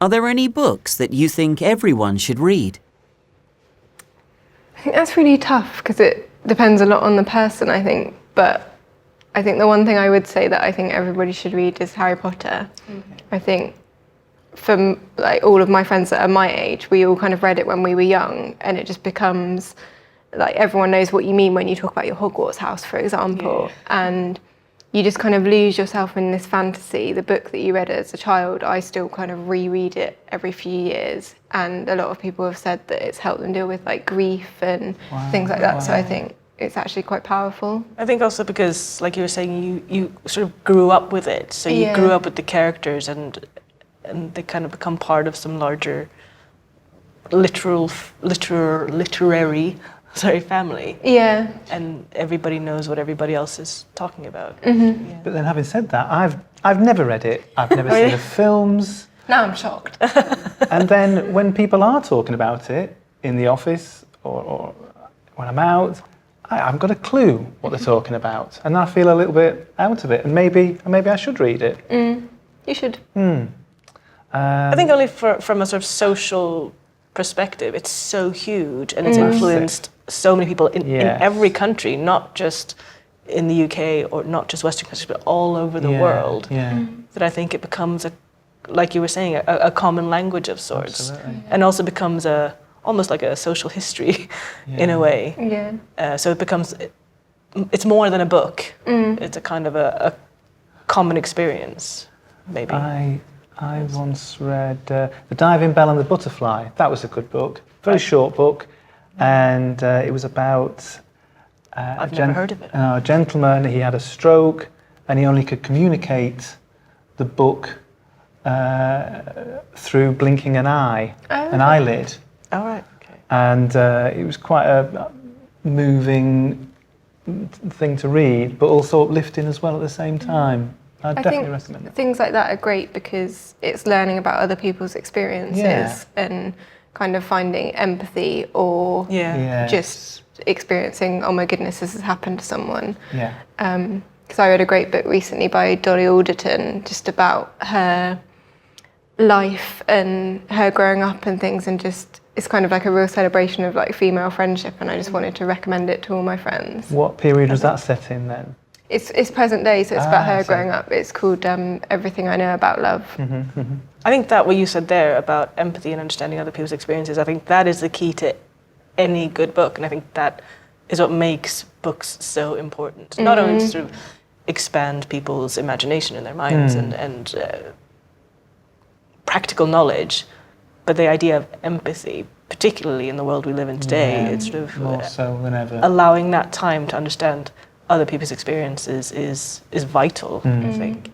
Are there any books that you think everyone should read? I think that's really tough because it depends a lot on the person, I think. But I think the one thing I would say that I think everybody should read is Harry Potter. Okay. I think for like all of my friends that are my age, we all kind of read it when we were young, and it just becomes like everyone knows what you mean when you talk about your Hogwarts house, for example. Yeah. And you just kind of lose yourself in this fantasy. The book that you read as a child, I still kind of reread it every few years. And a lot of people have said that it's helped them deal with like grief and things like that. Wow. So I think it's actually quite powerful. I think also because, like you were saying, you sort of grew up with it. So you grew up with the characters and they kind of become part of some larger literary family. Yeah. And everybody knows what everybody else is talking about. Mm-hmm. Yeah. But then having said that, I've never read it. I've never seen the films. Now I'm shocked. And then when people are talking about it in the office or when I'm out, I haven't got a clue what they're talking about. And I feel a little bit out of it. And maybe I should read it. You should. I think only from a sort of social perspective, it's so huge and it's influenced so many people in every country, not just in the UK or not just Western countries, but all over the world. Yeah. That I think it becomes like you were saying, a common language of sorts. Absolutely. And also becomes almost like a social history in a way. Yeah. So it becomes, it's more than a book. It's a kind of a common experience, maybe. I once read The Diving Bell and the Butterfly. That was a good book, very short book, and it was about I've never heard of it. A gentleman. He had a stroke, and he only could communicate the book through blinking an eye, an eyelid. Oh, right. Okay. And it was quite a moving thing to read, but also uplifting as well at the same time. I definitely recommend it. Things like that are great because it's learning about other people's experiences and kind of finding empathy or just experiencing, oh my goodness, this has happened to someone. Yeah. Because I read a great book recently by Dolly Alderton just about her life and her growing up and things, and just it's kind of like a real celebration of like female friendship, and I just wanted to recommend it to all my friends. What period was that set in then? It's present day, so it's about her growing up. It's called Everything I Know About Love. Mm-hmm, mm-hmm. I think that what you said there about empathy and understanding other people's experiences, I think that is the key to any good book, and I think that is what makes books so important. Not only to sort of expand people's imagination in their minds and practical knowledge, but the idea of empathy, particularly in the world we live in today, it's sort of more so than ever. Allowing that time to understand other people's experiences is vital, I think.